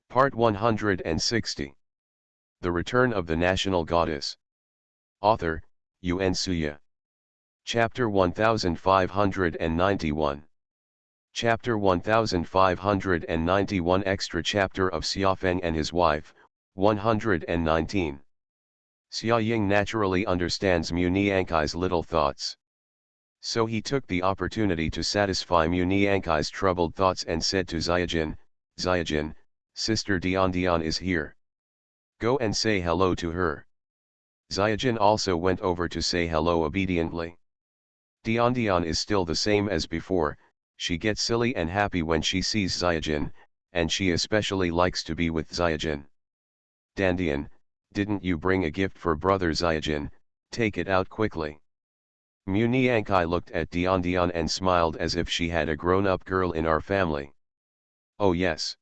Part 160. The Return of the National Goddess. Author, Yun Suya. Chapter 1591. Chapter 1591 Extra Chapter of Xiafeng and His Wife, 119. Xia Ying naturally understands Mu Niankai's little thoughts. So he took the opportunity to satisfy Mu Niankai's troubled thoughts and said to Xiajin, Xiajin, Sister Dian Dian is here. Go and say hello to her. Xiajin also went over to say hello obediently. Dian Dian is still the same as before, she gets silly and happy when she sees Xiajin, and she especially likes to be with Xiajin. Dandian, didn't you bring a gift for brother Xiajin? Take it out quickly. Mu Niankai looked at Dian Dian and smiled as if she had a grown-up girl in our family. Oh yes.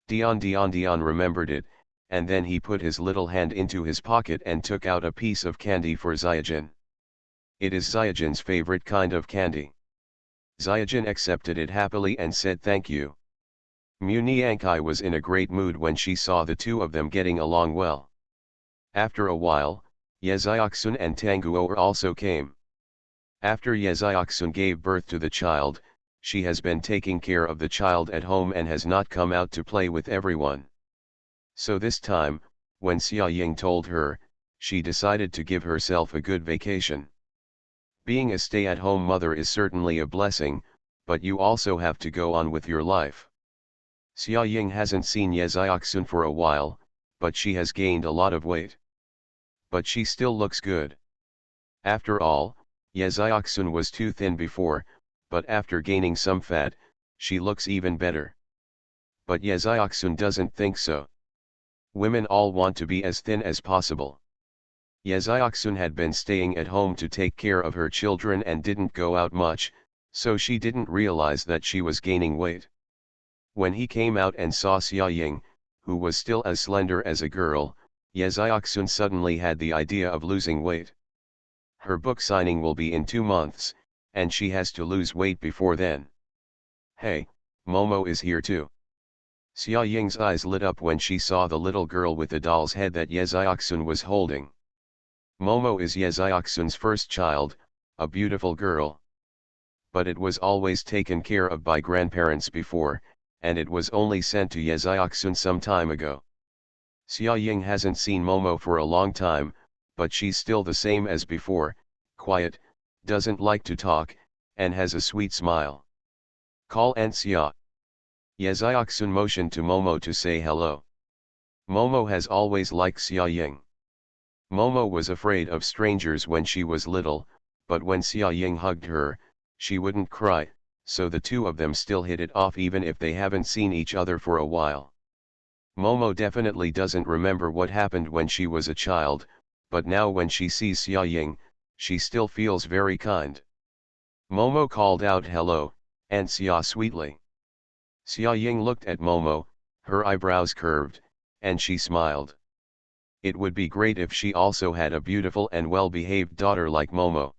Dian remembered it, and then he put his little hand into his pocket and took out a piece of candy for Xiajin. It is Xiajin's favorite kind of candy. Xiajin accepted it happily and said thank you. Mu Niankai was in a great mood when she saw the two of them getting along well. After a while, Yeziaksun and Tanguo also came. After Yeziaksun gave birth to the child, she has been taking care of the child at home and has not come out to play with everyone. So this time, when Xia Ying told her, she decided to give herself a good vacation. Being a stay-at-home mother is certainly a blessing, but you also have to go on with your life. Xia Ying hasn't seen Yeziaksun for a while, but she has gained a lot of weight. But she still looks good. After all, Yeziaksun was too thin before, but after gaining some fat, she looks even better. But Yeziaksun doesn't think so. Women all want to be as thin as possible. Yeziaksun had been staying at home to take care of her children and didn't go out much, so she didn't realize that she was gaining weight. When he came out and saw Xia Ying, who was still as slender as a girl, Yeziaksun suddenly had the idea of losing weight. Her book signing will be in 2 months, and she has to lose weight before then. Hey, Momo is here too. Xia Ying's eyes lit up when she saw the little girl with the doll's head that Yeziaksun was holding. Momo is Yeziaksun's first child, a beautiful girl. But it was always taken care of by grandparents before, and it was only sent to Yeziaksun some time ago. Xia Ying hasn't seen Momo for a long time, but she's still the same as before, quiet, doesn't like to talk, and has a sweet smile. Call Aunt Xia. Yeziaksun motioned to Momo to say hello. Momo has always liked Xia Ying. Momo was afraid of strangers when she was little, but when Xia Ying hugged her, she wouldn't cry, so the two of them still hit it off even if they haven't seen each other for a while. Momo definitely doesn't remember what happened when she was a child, but now when she sees Xia Ying, she still feels very kind. Momo called out hello, Aunt Xia sweetly. Xia Ying looked at Momo, her eyebrows curved, and she smiled. It would be great if she also had a beautiful and well-behaved daughter like Momo.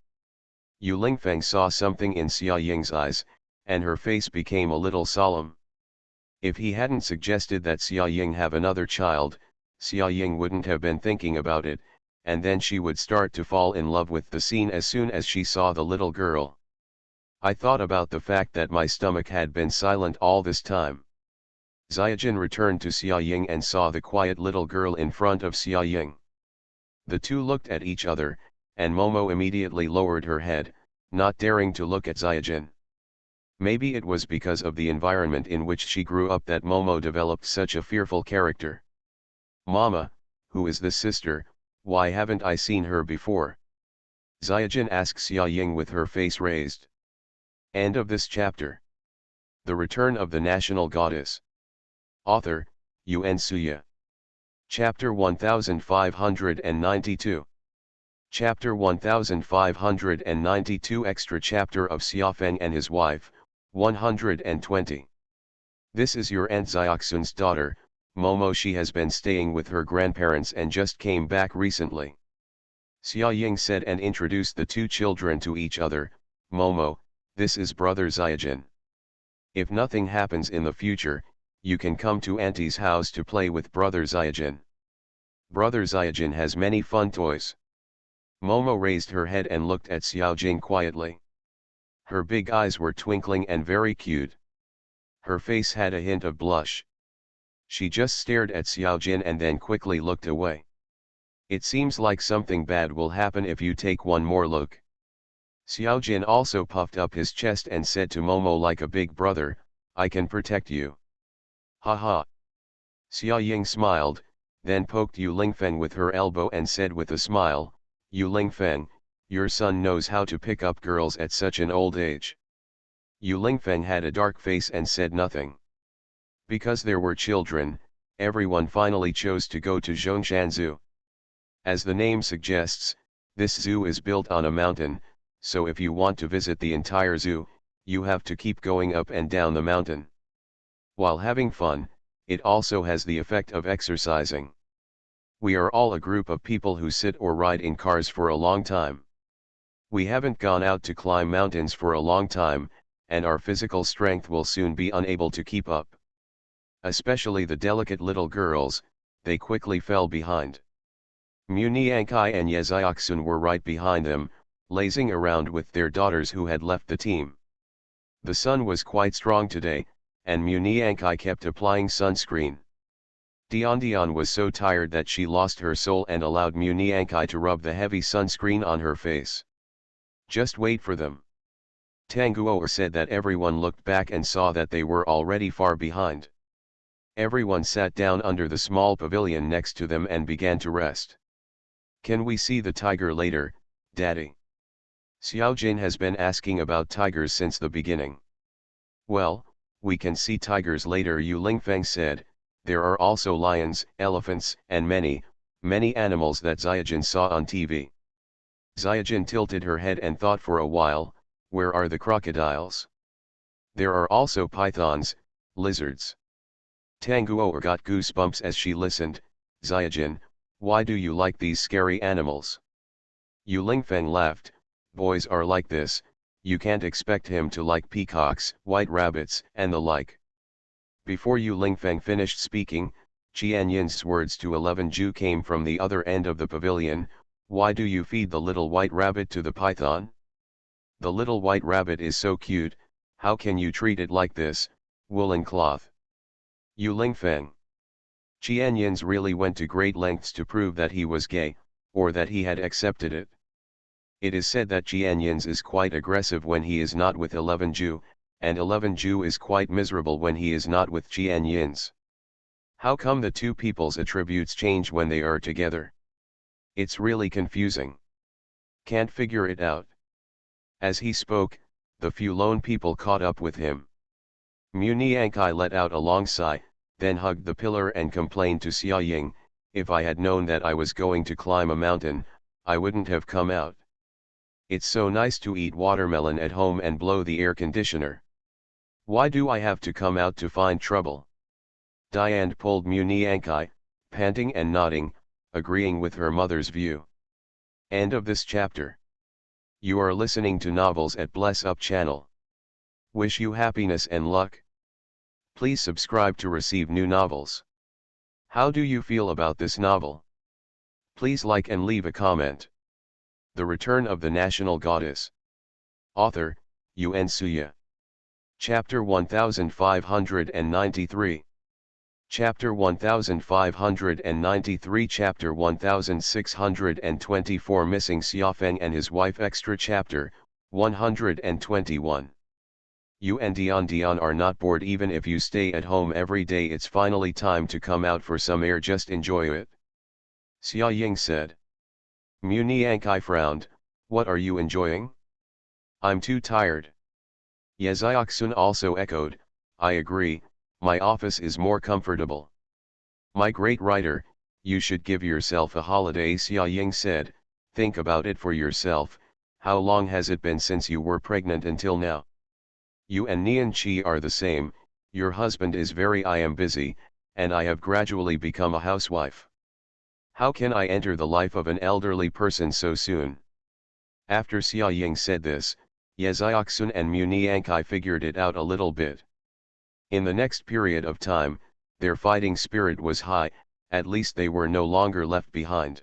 Yu Lingfeng saw something in Xia Ying's eyes, and her face became a little solemn. If he hadn't suggested that Xia Ying have another child, Xia Ying wouldn't have been thinking about it, and then she would start to fall in love with the scene as soon as she saw the little girl. I thought about the fact that my stomach had been silent all this time. Xiajin returned to Xia Ying and saw the quiet little girl in front of Xia Ying. The two looked at each other, and Momo immediately lowered her head, not daring to look at Xiajin. Maybe it was because of the environment in which she grew up that Momo developed such a fearful character. Mama, who is this sister? Why haven't I seen her before? Xiajin asked Xia Ying with her face raised. End of this chapter. The Return of the National Goddess. Author, Yun Suya. Chapter 1592. Chapter 1592 Extra Chapter of Xiafeng and His Wife, 120. This is your Aunt Xiaoxun's daughter, Momo. She has been staying with her grandparents and just came back recently. Xia Ying said and introduced the two children to each other. Momo, this is brother Xiajin. If nothing happens in the future, you can come to Auntie's house to play with Brother Zyajin. Brother Zyajin has many fun toys. Momo raised her head and looked at Xiaojing quietly. Her big eyes were twinkling and very cute. Her face had a hint of blush. She just stared at Xiaojin and then quickly looked away. It seems like something bad will happen if you take one more look. Xiaojin also puffed up his chest and said to Momo like a big brother, I can protect you. Ha ha. Xia Ying smiled, then poked Yu Lingfeng with her elbow and said with a smile, Yu Lingfeng, your son knows how to pick up girls at such an old age. Yu Lingfeng had a dark face and said nothing. Because there were children, everyone finally chose to go to Zhongshan Zoo. As the name suggests, this zoo is built on a mountain, so if you want to visit the entire zoo, you have to keep going up and down the mountain. While having fun, it also has the effect of exercising. We are all a group of people who sit or ride in cars for a long time. We haven't gone out to climb mountains for a long time, and our physical strength will soon be unable to keep up. Especially the delicate little girls, they quickly fell behind. Muni Ankai and Yeziaksun were right behind them, lazing around with their daughters who had left the team. The sun was quite strong today, and Muni Ankai kept applying sunscreen. Dion was so tired that she lost her soul and allowed Muni Ankai to rub the heavy sunscreen on her face. Just wait for them. Tanguo said that everyone looked back and saw that they were already far behind. Everyone sat down under the small pavilion next to them and began to rest. Can we see the tiger later, Daddy? Xiaojin has been asking about tigers since the beginning. Well, we can see tigers later, Yu Lingfeng said. There are also lions, elephants, and many animals that Zyajin saw on TV. Zyajin tilted her head and thought for a while, where are the crocodiles? There are also pythons, lizards. Tanguo got goosebumps as she listened. Zyajin, why do you like these scary animals? Yu Lingfeng laughed, boys are like this, you can't expect him to like peacocks, white rabbits, and the like. Before Yu Lingfeng finished speaking, Qian Yin's words to 11 Ju came from the other end of the pavilion, why do you feed the little white rabbit to the python? The little white rabbit is so cute, how can you treat it like this, woolen cloth? Yu Lingfeng. Qian Yin's really went to great lengths to prove that he was gay, or that he had accepted it. It is said that Qian Yin's is quite aggressive when he is not with 11 Ju, and 11 Ju is quite miserable when he is not with Qian Yin's. How come the two people's attributes change when they are together? It's really confusing. Can't figure it out. As he spoke, the few lone people caught up with him. Muni Ankai let out a long sigh, then hugged the pillar and complained to Xia Ying, if I had known that I was going to climb a mountain, I wouldn't have come out. It's so nice to eat watermelon at home and blow the air conditioner. Why do I have to come out to find trouble? Diane pulled Muni Ankai, panting and nodding, agreeing with her mother's view. End of this chapter. You are listening to Novels at Bless Up channel. Wish you happiness and luck. Please subscribe to receive new novels. How do you feel about this novel? Please like and leave a comment. The Return of the National Goddess. Author, Yuen Suya. Chapter 1593. Chapter 1593. Chapter 1624. Missing Xiaofeng and his wife. Extra Chapter 121. You and Dion are not bored even if you stay at home every day. It's finally time to come out for some air, just enjoy it. Xia Ying said. Muni Ankai frowned, what are you enjoying? I'm too tired. Yeziaksun also echoed, I agree, my office is more comfortable. My great writer, you should give yourself a holiday, Xia Ying said, think about it for yourself, how long has it been since you were pregnant until now? You and Nian Qi are the same, your husband is I am busy, and I have gradually become a housewife. How can I enter the life of an elderly person so soon? After Xia Ying said this, Yeziaksun and Muni Ankai figured it out a little bit. In the next period of time, their fighting spirit was high, at least they were no longer left behind.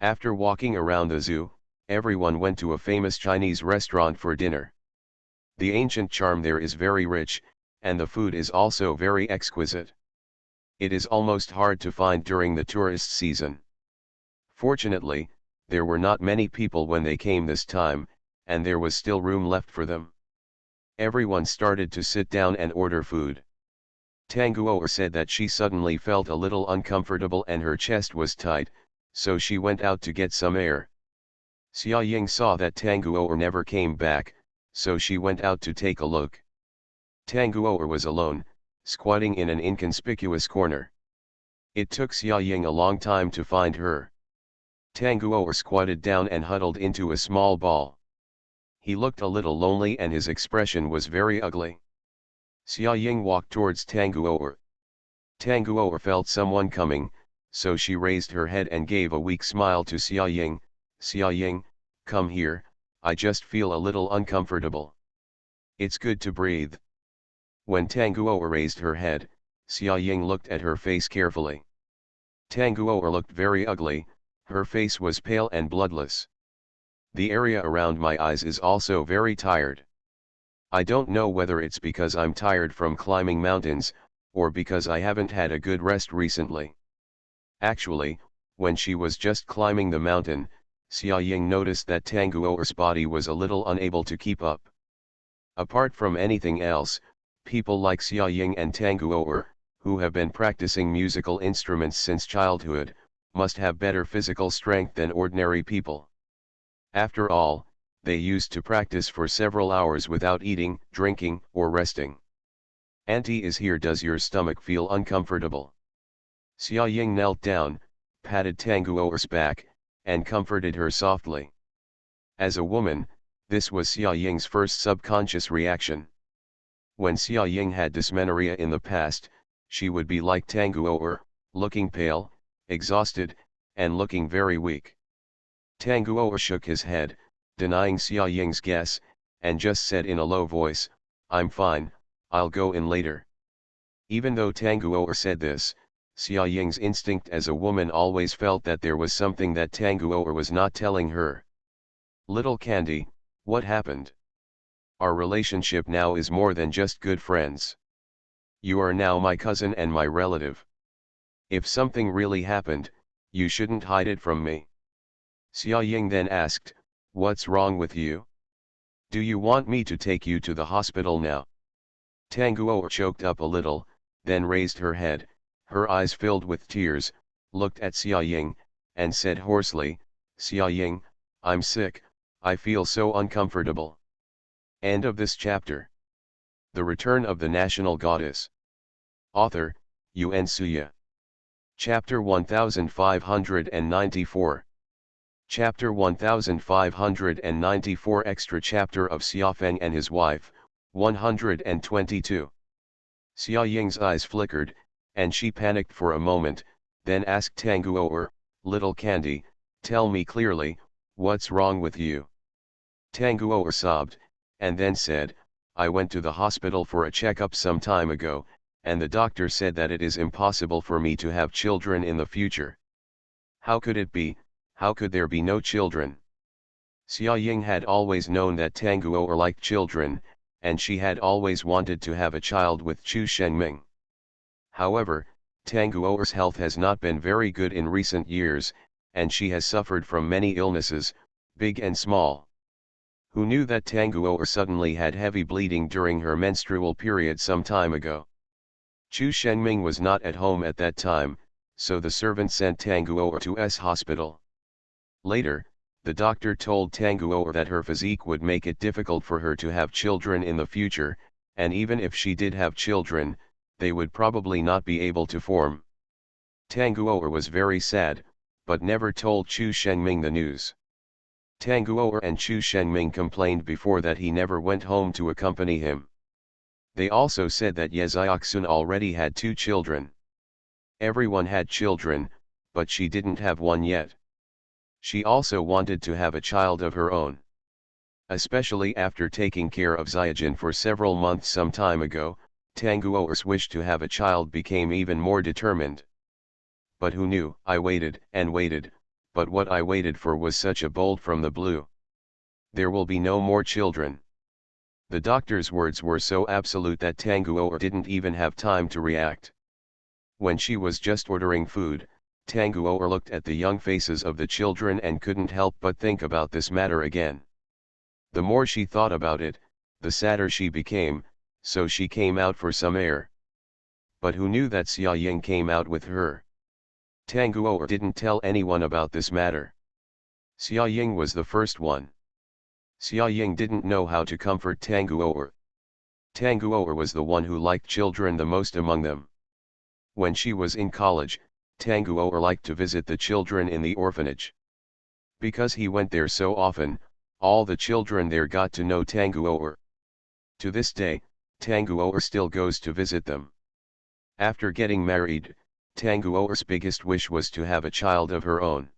After walking around the zoo, everyone went to a famous Chinese restaurant for dinner. The ancient charm there is very rich, and the food is also very exquisite. It is almost hard to find during the tourist season. Fortunately, there were not many people when they came this time, and there was still room left for them. Everyone started to sit down and order food. Tanguo said that she suddenly felt a little uncomfortable and her chest was tight, so she went out to get some air. Xia Ying saw that Tanguo never came back, so she went out to take a look. Tanguo was alone, squatting in an inconspicuous corner. It took Xia Ying a long time to find her. Tanguo squatted down and huddled into a small ball. He looked a little lonely and his expression was very ugly. Xia Ying walked towards Tanguo. Tanguo felt someone coming, so she raised her head and gave a weak smile to Xia Ying. Xia Ying, come here, I just feel a little uncomfortable. It's good to breathe. When Tanguo raised her head, Xia Ying looked at her face carefully. Tanguo looked very ugly, her face was pale and bloodless. The area around my eyes is also very tired. I don't know whether it's because I'm tired from climbing mountains, or because I haven't had a good rest recently. Actually, when she was just climbing the mountain, Xia Ying noticed that Tanguo's body was a little unable to keep up. Apart from anything else, people like Xia Ying and Tanguo, who have been practicing musical instruments since childhood, must have better physical strength than ordinary people. After all, they used to practice for several hours without eating, drinking, or resting. Auntie is here. Does your stomach feel uncomfortable? Xia Ying knelt down, patted Tanguo's back, and comforted her softly. As a woman, this was Xia Ying's first subconscious reaction. When Xia Ying had dysmenorrhea in the past, she would be like Tanguo, looking pale, exhausted, and looking very weak. Tanguo shook his head, denying Xia Ying's guess, and just said in a low voice, I'm fine, I'll go in later. Even though Tanguo said this, Xia Ying's instinct as a woman always felt that there was something that Tanguo was not telling her. Little Candy, what happened? Our relationship now is more than just good friends. You are now my cousin and my relative. If something really happened, you shouldn't hide it from me. Xia Ying then asked, what's wrong with you? Do you want me to take you to the hospital now? Tanguo choked up a little, then raised her head, her eyes filled with tears, looked at Xia Ying, and said hoarsely, Xia Ying, I'm sick, I feel so uncomfortable. End of this chapter. The Return of the National Goddess. Author, Yuan Suya. Chapter 1594. Chapter 1594 Extra chapter of Xiafeng and his wife, 122. Xia Ying's eyes flickered, and she panicked for a moment, then asked Tanguo, Little Candy, tell me clearly, what's wrong with you? Tanguo sobbed, and then said, I went to the hospital for a checkup some time ago, and the doctor said that it is impossible for me to have children in the future. How could it be? How could there be no children? Xia Ying had always known that Tanguo liked children, and she had always wanted to have a child with Chu Shengming. However, Tanguo's health has not been very good in recent years, and she has suffered from many illnesses, big and small. Who knew that Tanguo suddenly had heavy bleeding during her menstrual period some time ago? Chu Shengming was not at home at that time, so the servant sent Tanguo to S hospital. Later, the doctor told Tanguo that her physique would make it difficult for her to have children in the future, and even if she did have children, they would probably not be able to form. Tanguo was very sad, but never told Chu Shengming the news. Tanguo and Chu Shengming complained before that he never went home to accompany him. They also said that Ye Xiaoxun already had 2 children. Everyone had children, but she didn't have one yet. She also wanted to have a child of her own. Especially after taking care of Xiaojin for several months some time ago, Tanguo's wish to have a child became even more determined. But who knew? I waited and waited, but what I waited for was such a bolt from the blue. There will be no more children. The doctor's words were so absolute that Tanguo didn't even have time to react. When she was just ordering food, Tanguo looked at the young faces of the children and couldn't help but think about this matter again. The more she thought about it, the sadder she became, so she came out for some air. But who knew that Xia Ying came out with her? Tanguo didn't tell anyone about this matter. Xia Ying was the first one. Xia Ying didn't know how to comfort Tanguo. Tanguo was the one who liked children the most among them. When she was in college, Tanguo liked to visit the children in the orphanage. Because he went there so often, all the children there got to know Tanguo. To this day, Tanguo still goes to visit them. After getting married, Tanguo's biggest wish was to have a child of her own.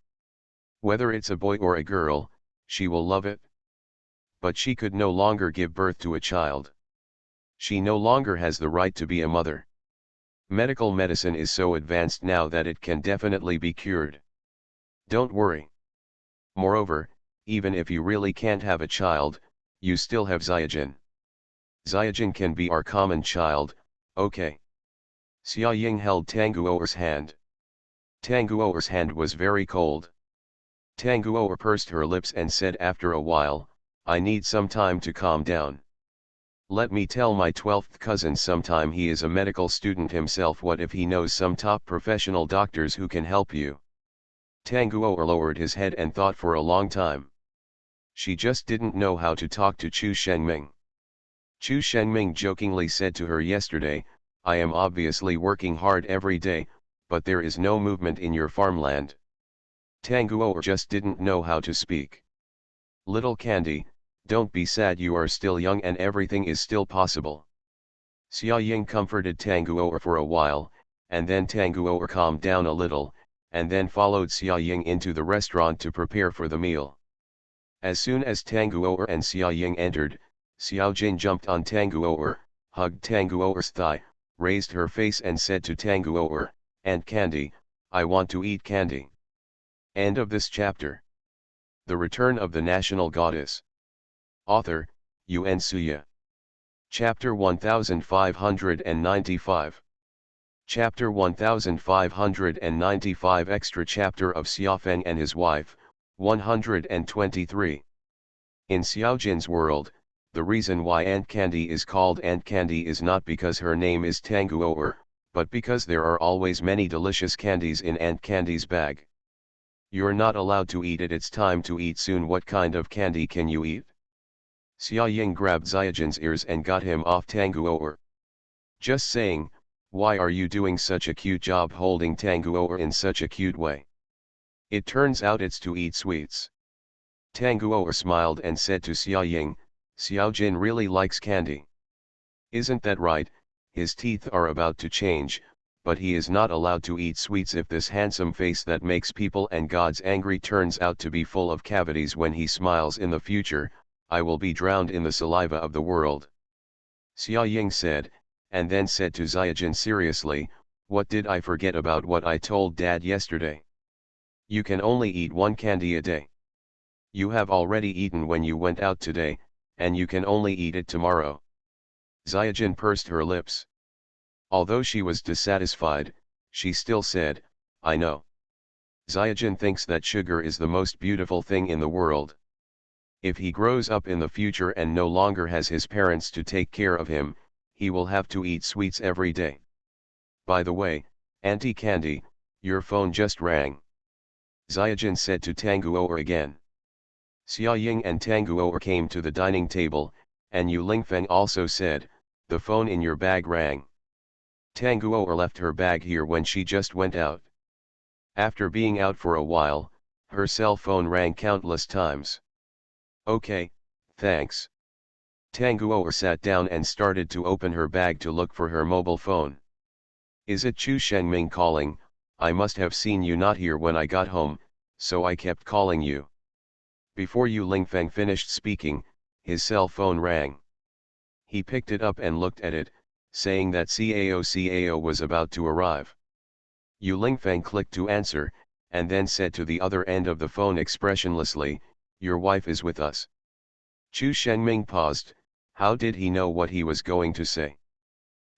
Whether it's a boy or a girl, she will love it. But she could no longer give birth to a child. She no longer has the right to be a mother. Medical medicine is so advanced now that it can definitely be cured. Don't worry. Moreover, even if you really can't have a child, you still have Xiaojin. Xiaojin can be our common child, okay? Xia Ying held Tanguo's hand. Tanguo's hand was very cold. Tanguo pursed her lips and said after a while, I need some time to calm down. Let me tell my 12th cousin sometime. He is a medical student himself. What if he knows some top professional doctors who can help you? Tanguo lowered his head and thought for a long time. She just didn't know how to talk to Chu Shengming. Chu Shengming jokingly said to her yesterday, I am obviously working hard every day, but there is no movement in your farmland. Tanguo just didn't know how to speak. Little Candy, don't be sad, you are still young and everything is still possible. Xia Ying comforted Tanguo for a while, and then Tanguo calmed down a little, and then followed Xia Ying into the restaurant to prepare for the meal. As soon as Tanguo and Xia Ying entered, Xiaojin jumped on Tanguo, hugged Tanguo's thigh, raised her face and said to Tanguo, Aunt Candy, I want to eat candy. End of this chapter. The Return of the National Goddess. Author, Yuan Suya. Chapter 1595. Chapter 1595 Extra chapter of Xiaofeng and his wife, 123. In Xiaojin's world, the reason why Aunt Candy is called Aunt Candy is not because her name is Tanguo, but because there are always many delicious candies in Aunt Candy's bag. You're not allowed to eat it, it's time to eat soon. What kind of candy can you eat? Xia Ying grabbed Xiaojin's ears and got him off Tanguo. Just saying, why are you doing such a cute job holding Tanguo in such a cute way? It turns out it's to eat sweets. Tanguo smiled and said to Xia Ying, Xiaojin really likes candy. Isn't that right? His teeth are about to change, but he is not allowed to eat sweets. If this handsome face that makes people and gods angry turns out to be full of cavities when he smiles in the future, I will be drowned in the saliva of the world. Xia Ying said, and then said to Xiaojin seriously, what did I forget about what I told Dad yesterday? You can only eat one candy a day. You have already eaten when you went out today, and you can only eat it tomorrow. Xiaojin pursed her lips. Although she was dissatisfied, she still said, I know. Xiaojin thinks that sugar is the most beautiful thing in the world. If he grows up in the future and no longer has his parents to take care of him, he will have to eat sweets every day. By the way, Auntie Candy, your phone just rang. Xiaojin said to Tanguo again. Xia Ying and Tanguo came to the dining table, and Yu Lingfeng also said, the phone in your bag rang. Tanguo left her bag here when she just went out. After being out for a while, her cell phone rang countless times. Okay, thanks. Tanguo sat down and started to open her bag to look for her mobile phone. Is it Chu Shengming calling? I must have seen you not here when I got home, so I kept calling you. Before Yu Lingfeng finished speaking, his cell phone rang. He picked it up and looked at it, saying that Cao was about to arrive. Yu Lingfeng clicked to answer, and then said to the other end of the phone expressionlessly, "Your wife is with us." Chu Shengming paused. How did he know what he was going to say?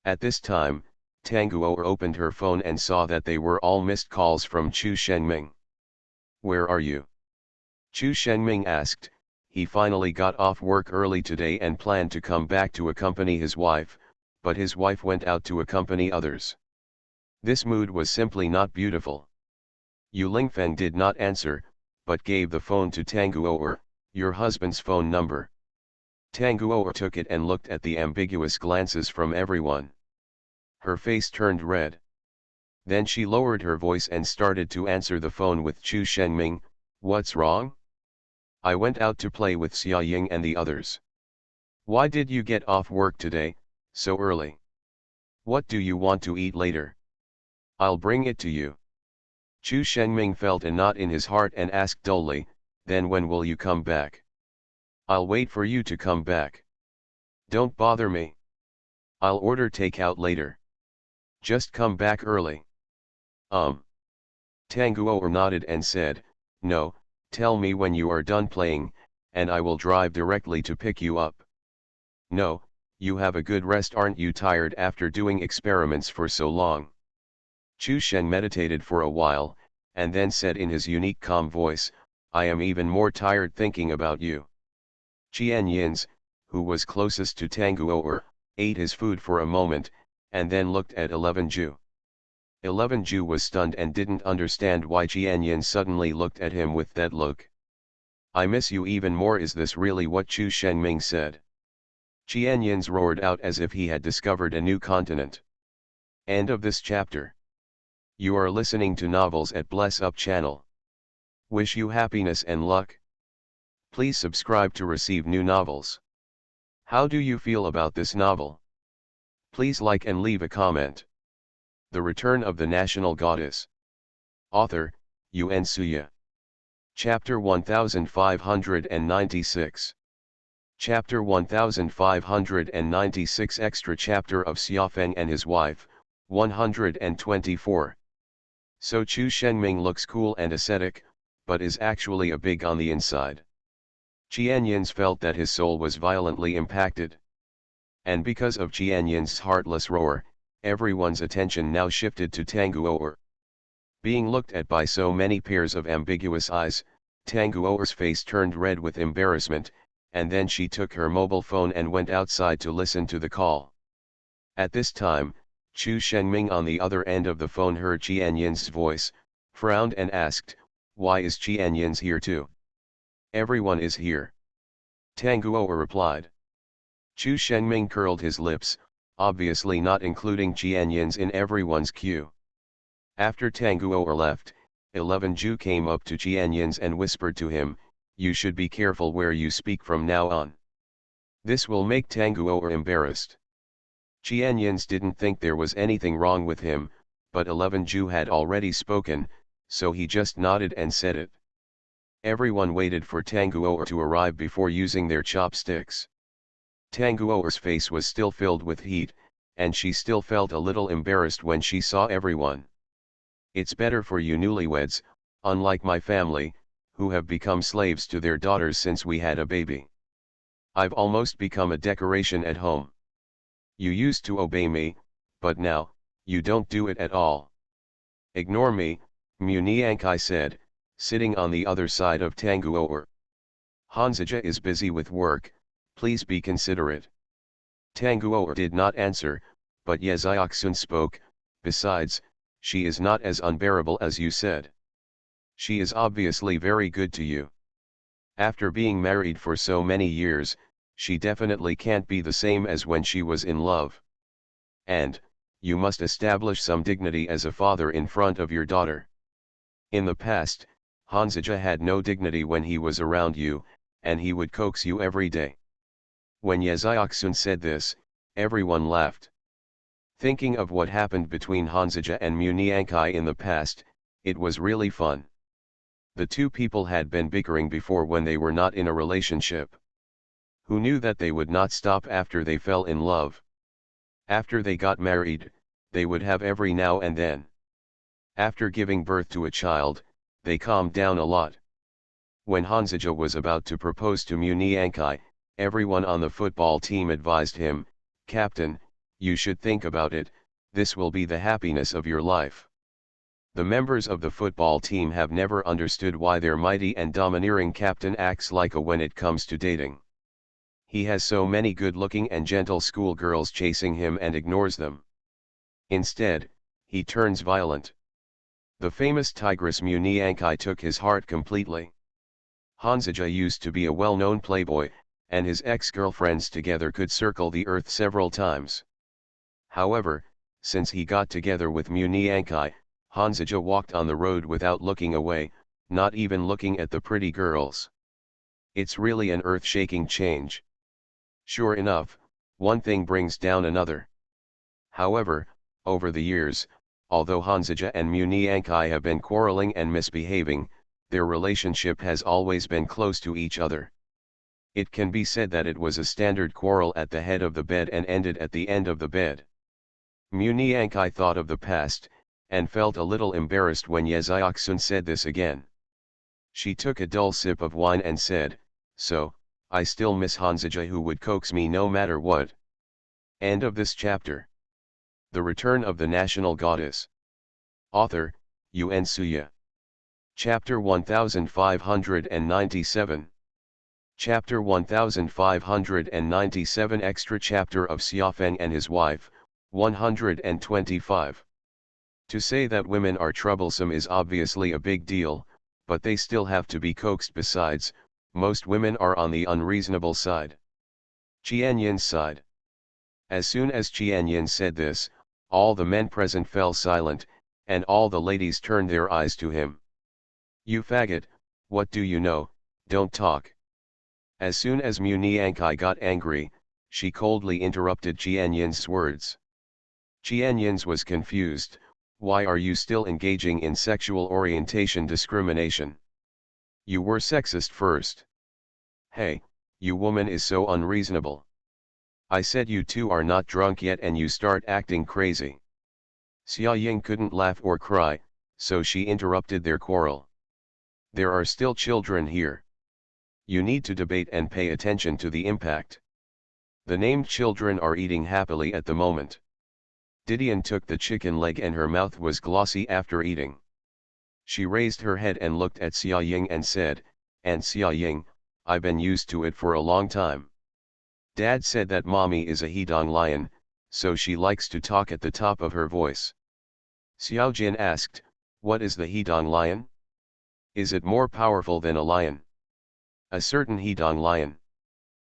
At this time, Tang Guo opened her phone and saw that they were all missed calls from Chu Shengming. "Where are you?" Chu Shengming asked. He finally got off work early today and planned to come back to accompany his wife, but his wife went out to accompany others. This mood was simply not beautiful. Yu Lingfeng did not answer, but gave the phone to Tang Guo. "Your husband's phone number." Tang Guo took it and looked at the ambiguous glances from everyone. Her face turned red. Then she lowered her voice and started to answer the phone with Chu Shengming. "What's wrong?" "I went out to play with Xia Ying and the others." "Why did you get off work today, so early? What do you want to eat later? I'll bring it to you." Chu Shengming felt a knot in his heart and asked dully, "Then when will you come back?" "I'll wait for you to come back. Don't bother me. I'll order takeout later. Just come back early." Tang Guo nodded and said, "No, tell me when you are done playing, and I will drive directly to pick you up." "No, you have a good rest. Aren't you tired after doing experiments for so long?" Chu Shen meditated for a while, and then said in his unique calm voice, "I am even more tired thinking about you." Qian Yins, who was closest to Tang Guo, ate his food for a moment, and then looked at 11 Ju. 11 Ju was stunned and didn't understand why Qian Yin suddenly looked at him with that look. "I miss you even more. Is this really what Chu Shengming said?" Qian Yin's roared out as if he had discovered a new continent. End of this chapter. You are listening to Novels at Bless Up channel. Wish you happiness and luck. Please subscribe to receive new novels. How do you feel about this novel? Please like and leave a comment. The Return of the National Goddess. Author, Yuan Suya. Chapter 1596. Chapter 1596 Extra Chapter of Xiafeng and His Wife, 124. So Chu Shengming looks cool and ascetic, but is actually a big on the inside. Qian Yin's felt that his soul was violently impacted. And because of Qian Yin's heartless roar, everyone's attention now shifted to Tang Guo. Being looked at by so many pairs of ambiguous eyes, Tang Guo's face turned red with embarrassment, and then she took her mobile phone and went outside to listen to the call. At this time, Chu Shengming on the other end of the phone heard Qian Yin's voice, frowned and asked, "Why is Qian Yin's here too?" "Everyone is here," Tang Guo replied. Chu Shengming curled his lips, obviously not including Qian Yin's in everyone's queue. After Tang Guo left, 11 Ju came up to Qian Yin's and whispered to him, "You should be careful where you speak from now on. This will make Tang Guo embarrassed." Qian Yin's didn't think there was anything wrong with him, but 11 Ju had already spoken, so he just nodded and said it. Everyone waited for Tang Guo to arrive before using their chopsticks. Tang Guo's face was still filled with heat, and she still felt a little embarrassed when she saw everyone. "It's better for you newlyweds, unlike my family, who have become slaves to their daughters since we had a baby. I've almost become a decoration at home. You used to obey me, but now, you don't do it at all." "Ignore me," Mu Niankai said, sitting on the other side of Tang Guo. "Hanzija is busy with work, please be considerate." Tang Guo did not answer, but Ye Xiaoxun spoke, "Besides, she is not as unbearable as you said. She is obviously very good to you. After being married for so many years, she definitely can't be the same as when she was in love. And, you must establish some dignity as a father in front of your daughter. In the past, Hanzija had no dignity when he was around you, and he would coax you every day." When Ye Xiaoxun said this, everyone laughed. Thinking of what happened between Hanzija and Mu Niankai in the past, it was really fun. The two people had been bickering before when they were not in a relationship. Who knew that they would not stop after they fell in love? After they got married, they would have every now and then. After giving birth to a child, they calmed down a lot. When Hanzaja was about to propose to Muniankai, everyone on the football team advised him, "Captain, you should think about it, this will be the happiness of your life." The members of the football team have never understood why their mighty and domineering captain acts like a when it comes to dating. He has so many good-looking and gentle schoolgirls chasing him and ignores them. Instead, he turns violent. The famous tigress Muniankai took his heart completely. Hanzaja used to be a well-known playboy, and his ex-girlfriends together could circle the earth several times. However, since he got together with Muniankai, Hanzaja walked on the road without looking away, not even looking at the pretty girls. It's really an earth-shaking change. Sure enough, one thing brings down another. However, over the years, although Hanzaja and Muniankai have been quarreling and misbehaving, their relationship has always been close to each other. It can be said that it was a standard quarrel at the head of the bed and ended at the end of the bed. Muniankai thought of the past, and felt a little embarrassed when Yeziaksun said this again. She took a dull sip of wine and said, "So, I still miss Hanzaja who would coax me no matter what." End of this chapter. The Return of the National Goddess. Author, UN Suya. Chapter 1597. Chapter 1597 Extra Chapter of Xiafeng and His Wife, 125. To say that women are troublesome is obviously a big deal, but they still have to be coaxed. Besides, most women are on the unreasonable side. Qianyin's side. As soon as Qianyin said this, all the men present fell silent, and all the ladies turned their eyes to him. "You faggot, what do you know, don't talk." As soon as Muniankai got angry, she coldly interrupted Qianyin's words. Qianyin's was confused. "Why are you still engaging in sexual orientation discrimination? You were sexist first. Hey, you woman is so unreasonable. I said you two are not drunk yet and you start acting crazy." Xia Ying couldn't laugh or cry, so she interrupted their quarrel. "There are still children here. You need to debate and pay attention to the impact. The named children are eating happily at the moment." Didion took the chicken leg and her mouth was glossy after eating. She raised her head and looked at Xia Ying and said, "And Xia Ying, I've been used to it for a long time. Dad said that mommy is a Hedong lion, so she likes to talk at the top of her voice." Xiao Jin asked, "What is the Hedong lion? Is it more powerful than a lion?" "A certain Hedong lion."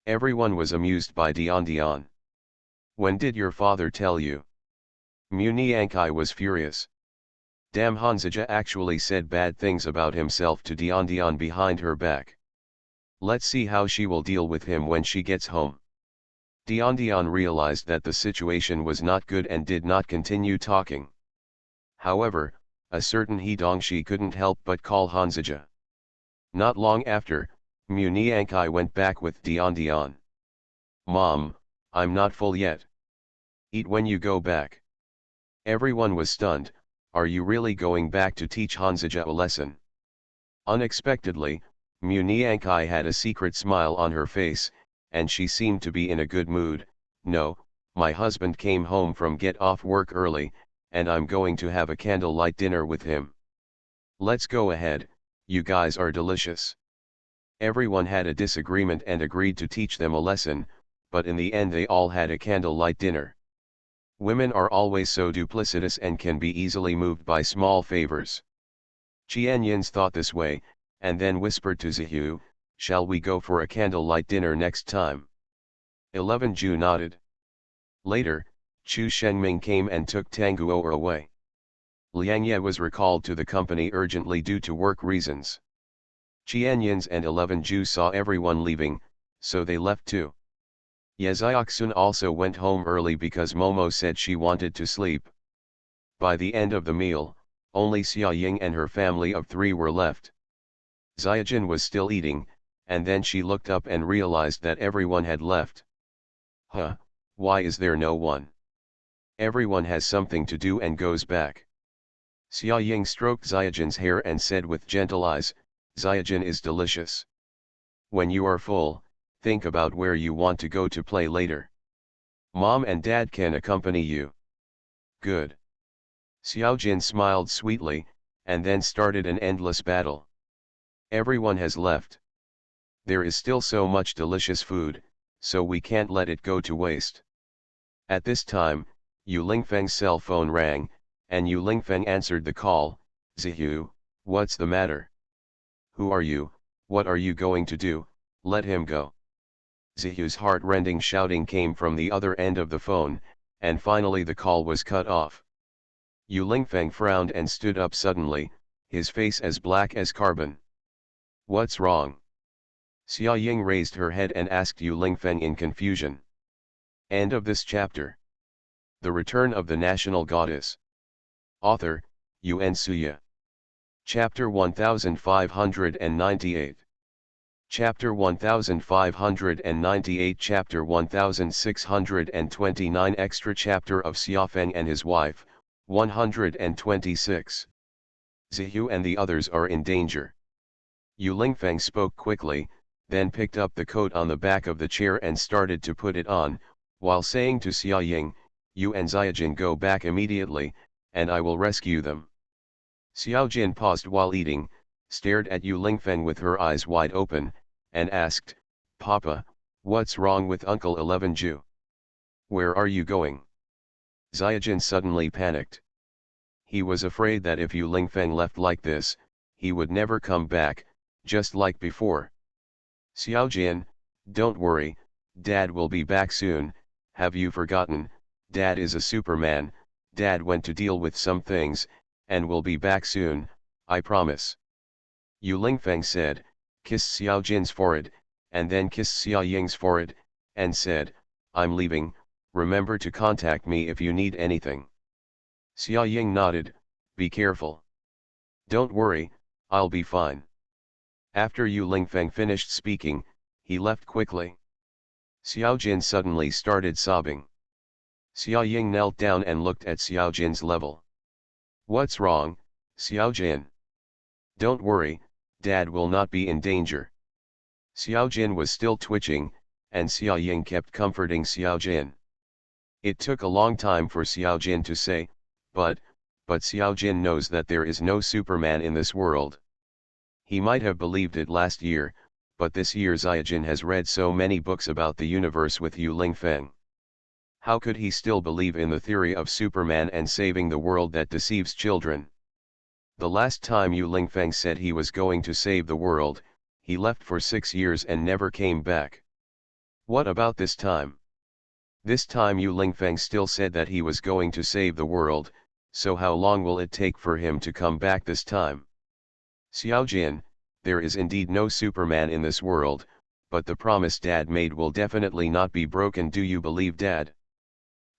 Everyone was amused by Dion. "When did your father tell you?" Muniankai was furious. Damn, Hanzaja actually said bad things about himself to Dion behind her back. Let's see how she will deal with him when she gets home. Dion realized that the situation was not good and did not continue talking. However, a certain Hedongshi couldn't help but call Hanzaja. Not long after, Muniankai went back with Dion. "Mom, I'm not full yet. Eat when you go back." Everyone was stunned. Are you really going back to teach Hanzaja a lesson? Unexpectedly, Muniankai had a secret smile on her face, and she seemed to be in a good mood. "No, my husband came home from get off work early, and I'm going to have a candlelight dinner with him. Let's go ahead, you guys are delicious." Everyone had a disagreement and agreed to teach them a lesson, but in the end they all had a candlelight dinner. Women are always so duplicitous and can be easily moved by small favors. Qianyin's thought this way, and then whispered to Zihu, "Shall we go for a candlelight dinner next time?" 11 Ju nodded. Later, Chu Shengming came and took Tanguo away. Liang Ye was recalled to the company urgently due to work reasons. Qianyin's and 11 Ju saw everyone leaving, so they left too. Yeziaksun also went home early because Momo said she wanted to sleep. By the end of the meal, only Xia Ying and her family of 3 were left. Xiajin was still eating, and then she looked up and realized that everyone had left. "Huh, why is there no one?" Everyone has something to do and goes back. Xia Ying stroked Xiaojin's hair and said with gentle eyes, Xiaojin is delicious. When you are full, think about where you want to go to play later. Mom and Dad can accompany you. Good. Xiaojin smiled sweetly, and then started an endless battle. Everyone has left. There is still so much delicious food, so we can't let it go to waste. At this time, Yu Lingfeng's cell phone rang, and Yu Lingfeng answered the call. Zihu, what's the matter? Who are you? What are you going to do? Let him go. Zihu's heart-rending shouting came from the other end of the phone, and finally the call was cut off. Yu Lingfeng frowned and stood up suddenly, his face as black as carbon. What's wrong? Xia Ying raised her head and asked Yu Lingfeng in confusion. End of this chapter. The Return of the National Goddess. Author, Yuan Suya. Chapter 1598. Chapter 1598. Chapter 1629. Extra chapter of Xiafeng and his wife, 126. Zihu and the others are in danger. Yu Lingfeng spoke quickly, then picked up the coat on the back of the chair and started to put it on, while saying to Xia Ying, you and Xiaojin go back immediately, and I will rescue them. Xiaojin paused while eating, stared at Yu Lingfeng with her eyes wide open, and asked, Papa, what's wrong with Uncle 11Ju? Where are you going? Xiaojin suddenly panicked. He was afraid that if Yu Lingfeng left like this, he would never come back, just like before. Xiaojin, don't worry, Dad will be back soon. Have you forgotten? Dad is a Superman. Dad went to deal with some things, and will be back soon, I promise. Yu Lingfeng said, kissed Xiaojin's forehead, and then kissed Xia Ying's forehead, and said, I'm leaving, remember to contact me if you need anything. Xia Ying nodded, be careful. Don't worry, I'll be fine. After Yu Lingfeng finished speaking, he left quickly. Xiaojin suddenly started sobbing. Xia Ying knelt down and looked at Xiaojin's level. What's wrong, Xiaojin? Don't worry, Dad will not be in danger. Xiaojin was still twitching, and Xia Ying kept comforting Xiaojin. It took a long time for Xiaojin to say, but Xiaojin knows that there is no Superman in this world. He might have believed it last year, but this year Xiaojin has read so many books about the universe with Yu Lingfeng. How could he still believe in the theory of Superman and saving the world that deceives children? The last time Yu Lingfeng said he was going to save the world, he left for 6 years and never came back. What about this time? This time Yu Lingfeng still said that he was going to save the world, so how long will it take for him to come back this time? Xiaojin, there is indeed no Superman in this world, but the promise Dad made will definitely not be broken. Do you believe Dad?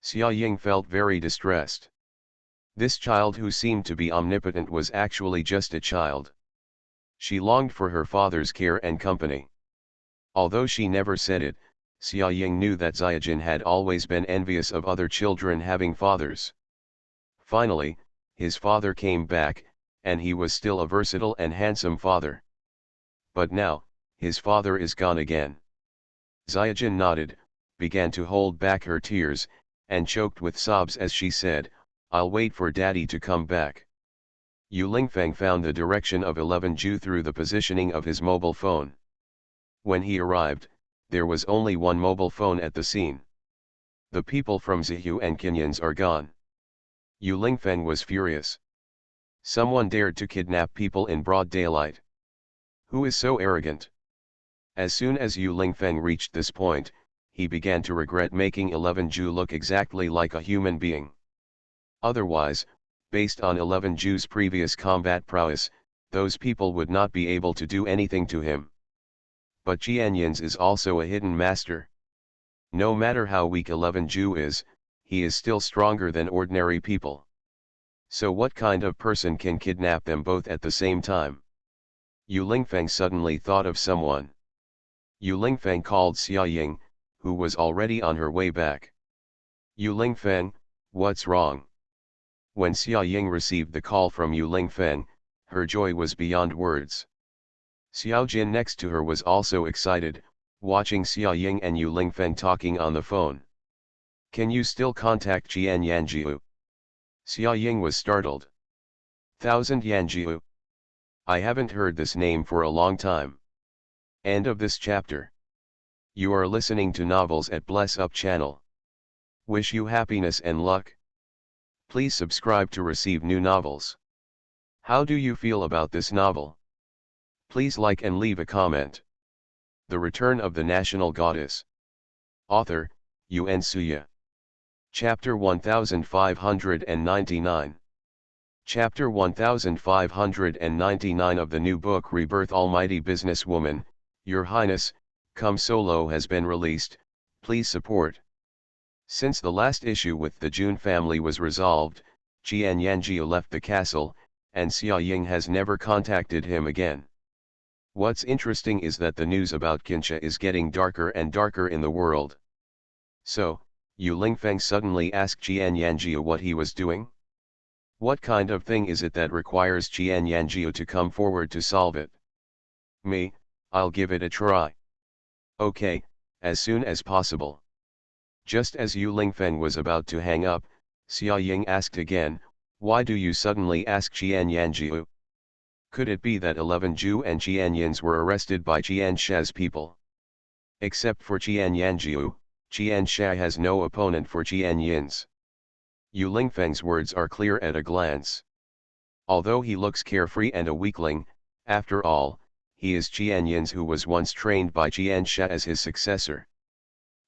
Xia Ying felt very distressed. This child who seemed to be omnipotent was actually just a child. She longed for her father's care and company. Although she never said it, Xia Ying knew that Xiaojin had always been envious of other children having fathers. Finally, his father came back, and he was still a versatile and handsome father. But now, his father is gone again. Xiaojin nodded, began to hold back her tears, and choked with sobs as she said, I'll wait for Daddy to come back. Yu Lingfeng found the direction of 11Ju through the positioning of his mobile phone. When he arrived, there was only one mobile phone at the scene. The people from Zihu and Kenyans are gone. Yu Lingfeng was furious. Someone dared to kidnap people in broad daylight. Who is so arrogant? As soon as Yu Lingfeng reached this point, he began to regret making 11Ju look exactly like a human being. Otherwise, based on 11Ju's previous combat prowess, those people would not be able to do anything to him. But Jianyans is also a hidden master. No matter how weak 11Ju is, he is still stronger than ordinary people. So what kind of person can kidnap them both at the same time? Yu Lingfeng suddenly thought of someone. Yu Lingfeng called Xia Ying, who was already on her way back. Yu Lingfeng, What's wrong? When Xia Ying received the call from Yu Lingfeng, her joy was beyond words. Xiao Jin next to her was also excited, watching Xia Ying and Yu Lingfeng talking on the phone. Can you still contact Jian Yanjiu? Xia Ying was startled. 1000 Yanjiu. I haven't heard this name for a long time. End of this chapter. You are listening to Novels at Bless Up channel. Wish you happiness and luck. Please subscribe to receive new novels. How do you feel about this novel? Please like and leave a comment. The Return of the National Goddess. Author, Yuan Suya. Chapter 1599. Chapter 1599 of the new book Rebirth Almighty Businesswoman, Your Highness, Come Solo has been released, please support. Since the last issue with the Jun family was resolved, Jian Yanjiu left the castle, and Xia Ying has never contacted him again. What's interesting is that the news about Qinsha is getting darker and darker in the world. So, Yu Lingfeng suddenly asked Jian Yanjiu what he was doing. What kind of thing is it that requires Jian Yanjiu to come forward to solve it? Me, I'll give it a try. Okay, as soon as possible. Just as Yu Lingfeng was about to hang up, Xia Ying asked again, why do you suddenly ask Jian Yanjiu? Could it be that 11 Zhu and Jianyins were arrested by Jian Sha's people? Except for Jian Yanjiu, Jian Sha has no opponent for Jianyins. Yu Lingfeng's words are clear at a glance. Although he looks carefree and a weakling, after all, he is Jianyins who was once trained by Jian Sha as his successor.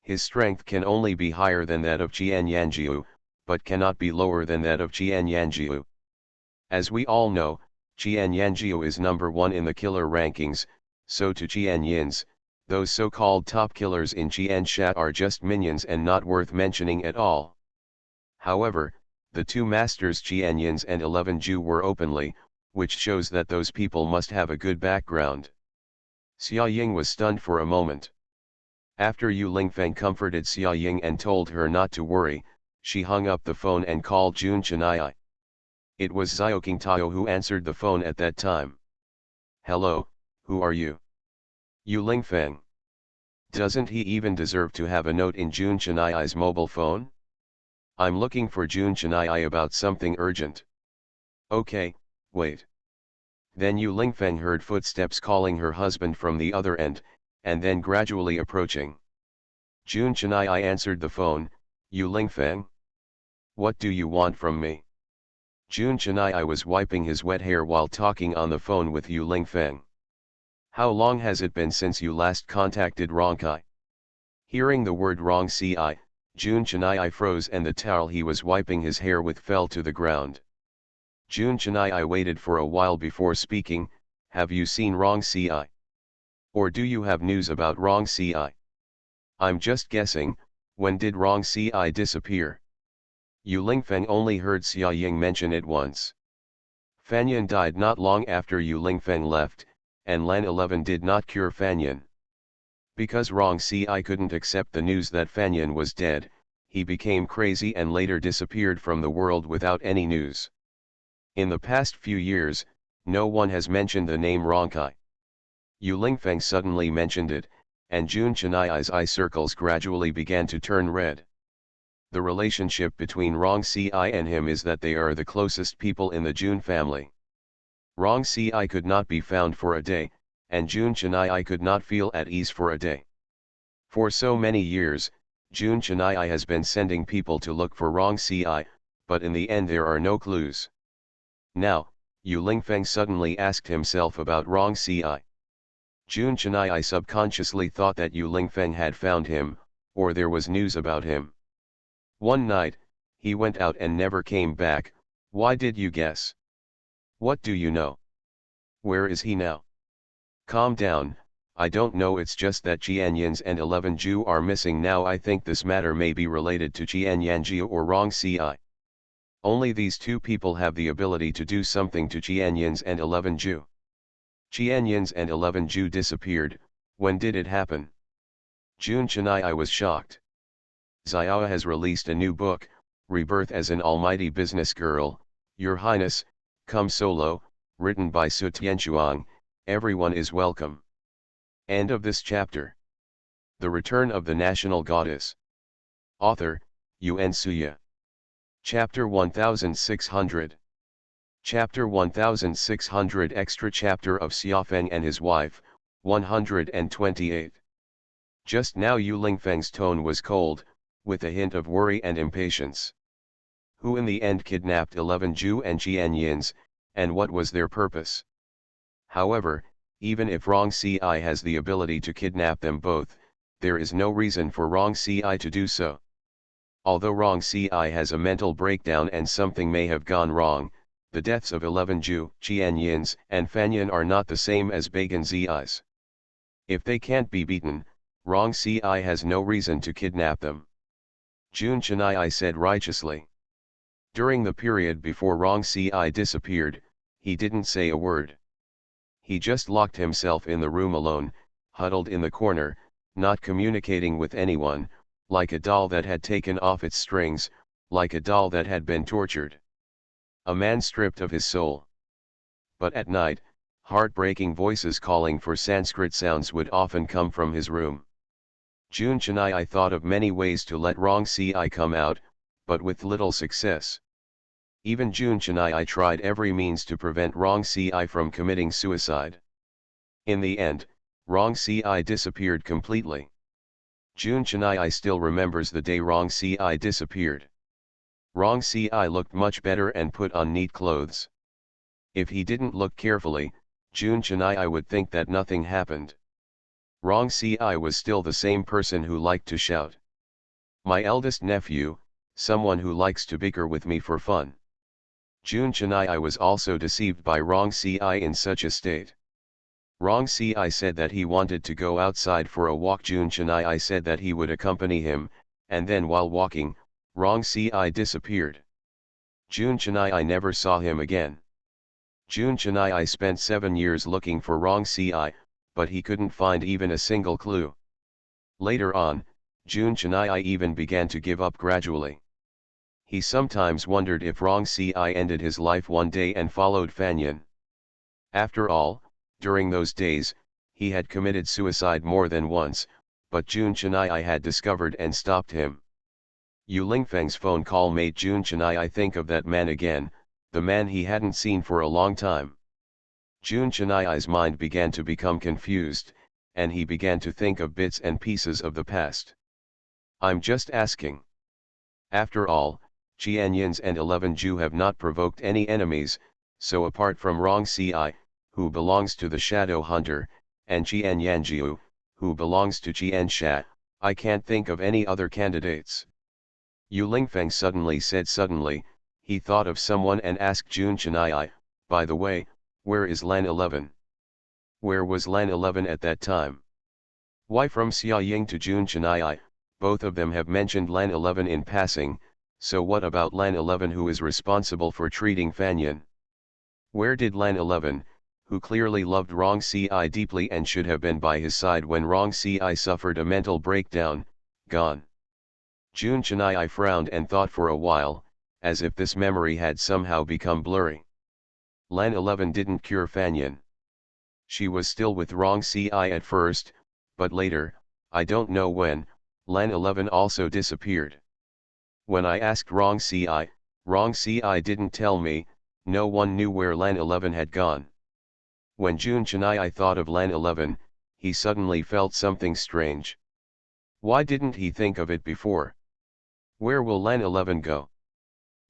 His strength can only be higher than that of Jian Yanjiu, but cannot be lower than that of Jian Yanjiu. As we all know, Jian Yanjiu is number 1 in the killer rankings, so to Jianyins, those so-called top killers in Jian Sha are just minions and not worth mentioning at all. However, the two masters Jianyins and 11 Zhu were openly, which shows that those people must have a good background. Xia Ying was stunned for a moment. After Yu Lingfeng comforted Xia Ying and told her not to worry, she hung up the phone and called Jun Chenai. It was Xiaoqing Tao who answered the phone at that time. Hello, who are you? Yu Lingfeng. Doesn't he even deserve to have a note in Jun Chenai's mobile phone? I'm looking for Jun Chenai about something urgent. Okay, wait. Then Yu Lingfeng heard footsteps calling her husband from the other end, and then gradually approaching. Jun Chenai answered the phone. Yu Lingfeng? What do you want from me? Jun Chenai was wiping his wet hair while talking on the phone with Yu Lingfeng. How long has it been since you last contacted Rongkai? Hearing the word Rongci, Jun Chenai froze and the towel he was wiping his hair with fell to the ground. Jun Chenai waited for a while before speaking. Have you seen Rongci? Or do you have news about Rongci? I'm just guessing, when did Rongci disappear? Yu Lingfeng only heard Xia Ying mention it once. Fanyan died not long after Yu Lingfeng left, and Lan 11 did not cure Fanyan. Because Rongci couldn't accept the news that Fanyan was dead, he became crazy and later disappeared from the world without any news. In the past few years, no one has mentioned the name Rongkai. Yu Lingfeng suddenly mentioned it, and Jun Chenai's eye circles gradually began to turn red. The relationship between Rongci and him is that they are the closest people in the Jun family. Rongci could not be found for a day, and Jun Chenai could not feel at ease for a day. For so many years, Jun Chenai has been sending people to look for Rongci, but in the end there are no clues. Now, Yu Lingfeng suddenly asked himself about Rongci. Jun Chenai subconsciously thought that Yu Lingfeng had found him, or there was news about him. One night, he went out and never came back. Why did you guess? What do you know? Where is he now? Calm down, I don't know, it's just that Jianyins and 11 Zhu are missing now. I think this matter may be related to Jian Yanjiu or Rongci. Only these two people have the ability to do something to Jianyins and 11 Zhu. Jianyins and 11 Zhu disappeared. When did it happen? Jun Chenai was shocked. Xiao has released a new book, Rebirth as an Almighty Business Girl, Your Highness, Come Solo, written by Su Tianchuang, everyone is welcome. End of this chapter. The Return of the National Goddess. Author, Yuan Suya. Chapter 1600. Chapter 1600 Extra Chapter of Xiaofeng and His Wife, 128. Just now Yu Lingfeng's tone was cold, with a hint of worry and impatience. Who in the end kidnapped 11 Zhu and Jianyins, and what was their purpose? However, even if Rong Ci has the ability to kidnap them both, there is no reason for Rong Ci to do so. Although Rong Ci has a mental breakdown and something may have gone wrong, the deaths of 11 Zhu, Jianyins, and Fanyan are not the same as Beigan Zi's. If they can't be beaten, Rong Ci has no reason to kidnap them. Jun Chenai said righteously. During the period before Rong Ci disappeared, he didn't say a word. He just locked himself in the room alone, huddled in the corner, not communicating with anyone, like a doll that had taken off its strings, like a doll that had been tortured. A man stripped of his soul. But at night, heartbreaking voices calling for Sanskrit sounds would often come from his room. Jun Chenai thought of many ways to let Rong Ci come out, but with little success. Even Jun Chenai tried every means to prevent Rong Ci from committing suicide. In the end, Rong Ci disappeared completely. Jun Chenai still remembers the day Rong Ci disappeared. Rong Ci looked much better and put on neat clothes. If he didn't look carefully, Jun Chenai would think that nothing happened. Rong Ci was still the same person who liked to shout. My eldest nephew, someone who likes to bicker with me for fun. Jun Chenai was also deceived by Rong Ci in such a state. Rong Ci said that he wanted to go outside for a walk. Jun Chenai said that he would accompany him, and then while walking, Rong Ci disappeared. Jun Chenai never saw him again. Jun Chenai spent 7 years looking for Rong Ci, but he couldn't find even a single clue. Later on, Jun Chenai even began to give up gradually. He sometimes wondered if Rong Ci ended his life one day and followed Fanyan. After all, during those days, he had committed suicide more than once, but Jun Chenai had discovered and stopped him. Yu Lingfeng's phone call made Jun Chenai think of that man again, the man he hadn't seen for a long time. Jun Chenai's mind began to become confused, and he began to think of bits and pieces of the past. I'm just asking. After all, Jianyins and 11 Zhu have not provoked any enemies, so apart from Rong Ci, who belongs to the Shadow Hunter, and Jian Yanjiu, who belongs to Jian Sha, I can't think of any other candidates. Yu Lingfeng suddenly said. Suddenly, he thought of someone and asked Jun Chenai, by the way, where is Lan 11? Where was Lan 11 at that time? Why from Xia Ying to Jun Chenai, both of them have mentioned Lan 11 in passing, so what about Lan 11 who is responsible for treating Fanyan? Where did Lan 11, who clearly loved Rong Ci deeply and should have been by his side when Rong Ci suffered a mental breakdown, gone? Jun Chenai frowned and thought for a while, as if this memory had somehow become blurry. Lan 11 didn't cure Fanyan. She was still with Rong Ci at first, but later, I don't know when, Lan 11 also disappeared. When I asked Rong Ci didn't tell me, no one knew where Lan 11 had gone. When Jun Chenai thought of Lan 11, he suddenly felt something strange. Why didn't he think of it before? Where will Lan 11 go?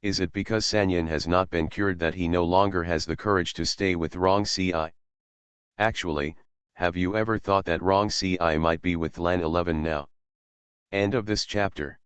Is it because Sanyan has not been cured that he no longer has the courage to stay with Rong Ci? Actually, have you ever thought that Rong Ci might be with Lan 11 now? End of this chapter.